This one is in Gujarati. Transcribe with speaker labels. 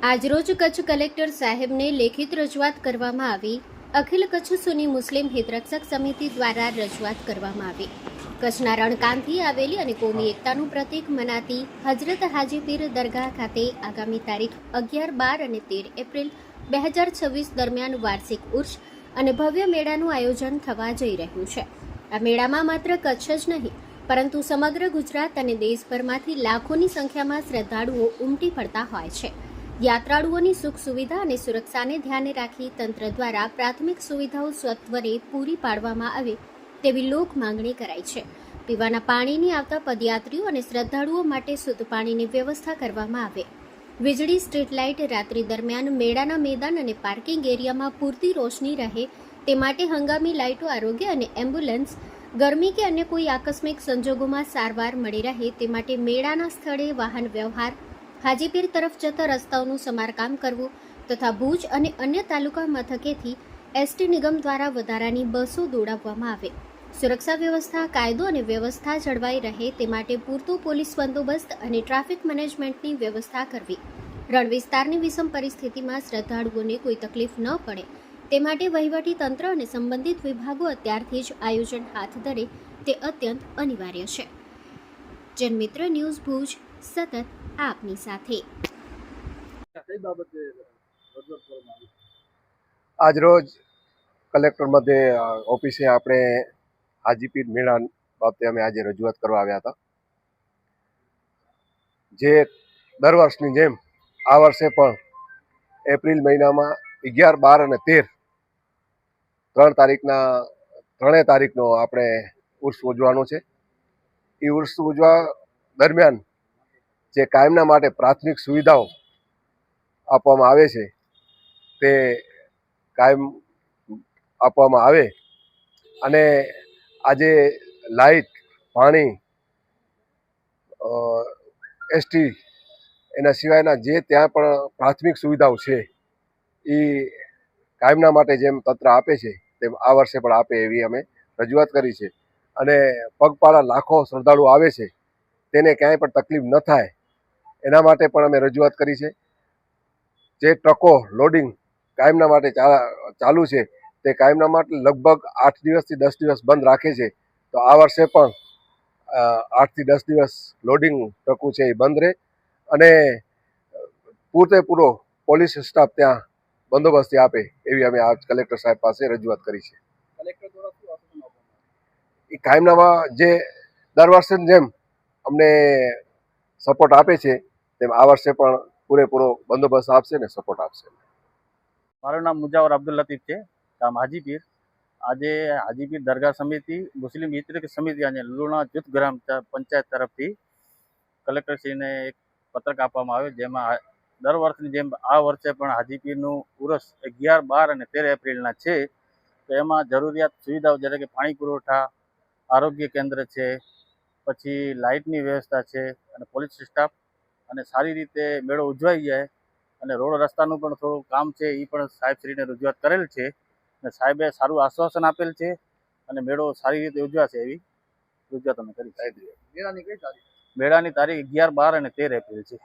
Speaker 1: આજરોજ કચ્છ કલેક્ટર સાહેબને લેખિત રજૂઆત કરવામાં આવી. અખિલ કચ્છ સુની મુસ્લિમ હિતરક્ષક સમિતિ દ્વારા રજૂઆત કરવામાં આવી. કચ્છના રણકાંતથી આવેલી અને કોમી એકતાનું પ્રતીક મનાતી હજરત હાજી પીર દરગાહ ખાતે આગામી તારીખ 11, 12 અને 13 એપ્રિલ 2026 દરમિયાન વાર્ષિક ઉર્ષ અને ભવ્ય મેળાનું આયોજન થવા જઈ રહ્યું છે. આ મેળામાં માત્ર કચ્છ જ નહીં પરંતુ સમગ્ર ગુજરાત અને દેશભરમાંથી લાખોની સંખ્યામાં શ્રદ્ધાળુઓ ઉમટી પડતા હોય છે. યાત્રાળુઓની સુખ સુવિધા અને સુરક્ષાને ધ્યાને રાખી તંત્ર દ્વારા પ્રાથમિક સુવિધાઓ સત્વરે પૂરી પાડવામાં આવે તેવી લોક માંગણી કરાઈ છે. પીવાના પાણીની આવતા પદયાત્રીઓ અને શ્રદ્ધાળુઓ માટે શુદ્ધ પાણીની વ્યવસ્થા કરવામાં આવે. વીજળી, સ્ટ્રીટ લાઇટ રાત્રિ દરમિયાન મેળાના મેદાન અને પાર્કિંગ એરિયામાં પૂરતી રોશની રહે તે માટે હંગામી લાઇટો, આરોગ્ય અને એમ્બ્યુલન્સ, ગરમી કે અન્ય કોઈ આકસ્મિક સંજોગોમાં સારવાર મળી રહે તે માટે મેળાના સ્થળે વાહન વ્યવહાર, હાજીપીર તરફ જતા રસ્તાઓનું સમારકામ કરવું તથા ભુજ અને અન્ય તાલુકા મથકેથી એસટી નિગમ દ્વારા વધારાની બસો દોડાવવામાં આવે. સુરક્ષા વ્યવસ્થા, કાયદો અને વ્યવસ્થા જળવાઈ રહે તે માટે પૂરતો પોલીસ બંદોબસ્ત અને ટ્રાફિક મેનેજમેન્ટની વ્યવસ્થા કરવી. રણ વિસ્તારની વિષમ પરિસ્થિતિમાં શ્રદ્ધાળુઓને કોઈ તકલીફ ન પડે તે માટે વહીવટી તંત્ર અને સંબંધિત વિભાગો અત્યારથી જ આયોજન હાથ ધરે તે અત્યંત અનિવાર્ય છે. જનમિત્ર ન્યૂઝ ભુજ સતત આપની સાથે.
Speaker 2: આજરોજ કલેક્ટર મધ્યે ઓફિસે આપણે હાજીપીર મેળા બાબતે અમે આજે રજૂઆત કરવા આવ્યા હતા. જે દર વર્ષની જેમ આ વર્ષે પણ એપ્રિલ મહિનામાં 11, 12 અને 13 ત્રણેય તારીખનો આપણે ઉર્સ ઉજવવાનો છે. એ ઉર્સ ઉજવા દરમિયાન જે કાયમના માટે પ્રાથમિક સુવિધાઓ આપવામાં આવે છે તે કાયમ આપવામાં આવે અને આજે લાઇટ, પાણી, એસટી એના સિવાયના જે ત્યાં પણ પ્રાથમિક સુવિધાઓ છે એ કાયમના માટે જેમ તંત્ર આપે છે તેમ આ વર્ષે પણ આપે એવી અમે રજૂઆત કરી છે. અને પગપાળા લાખો શ્રદ્ધાળુ આવે છે તેને ક્યાંય પણ તકલીફ ન થાય એના માટે પણ અમે રજૂઆત કરી છે. જે ટ્રકો લોડિંગ કાયમના માટે ચાલુ છે તે કાયમના માટે લગભગ 8 દિવસથી 10 દિવસ બંધ રાખે છે. તો આ વર્ષે પણ 8 થી 10 દિવસ લોડિંગ ટ્રકો છે એ બંધ રહે અને પૂરેપૂરો પોલીસ સ્ટાફ ત્યાં બંદોબસ્તી આપે એવી અમે આજ કલેક્ટર સાહેબ પાસે રજૂઆત કરી છે. એ કાયમનામાં જે દર વર્ષની જેમ અમને સપોર્ટ આપે છે તેમ આ વર્ષે પણ પૂરેપૂરો બંદોબસ્ત આપશે ને સપોર્ટ આપશે.
Speaker 3: મારું નામ મુજાવર અબ્દુલ લતીફ છે, ગામ હાજીપીર. આજે હાજીપીર દરગાહ સમિતિ, મુસ્લિમ હિતરક્ષક સમિતિ અને લુણા જૂથ ગ્રામ પંચાયત તરફથી કલેક્ટરશ્રીને એક પત્રક આપવામાં આવ્યો, જેમાં દર વર્ષની જેમ આ વર્ષે પણ હાજીપીરનું ઉરસ 11, 12 અને 13 એપ્રિલના છે. તો એમાં જરૂરિયાત સુવિધાઓ જ્યારે કે પાણી પુરવઠા, આરોગ્ય કેન્દ્ર છે, પછી લાઇટની વ્યવસ્થા છે અને પોલીસ સ્ટાફ અને સારી રીતે મેળો ઉજવાઈ જાય અને રોડ રસ્તાનું પણ થોડું કામ છે એ પણ સાહેબશ્રીને રજૂઆત કરેલ છે અને સાહેબે સારું આશ્વાસન આપેલ છે અને મેળો સારી રીતે ઉજવાશે એવી રજૂઆત અમે કરી. મેળાની તારીખ 11, 12 અને 13 એપ્રિલ છે.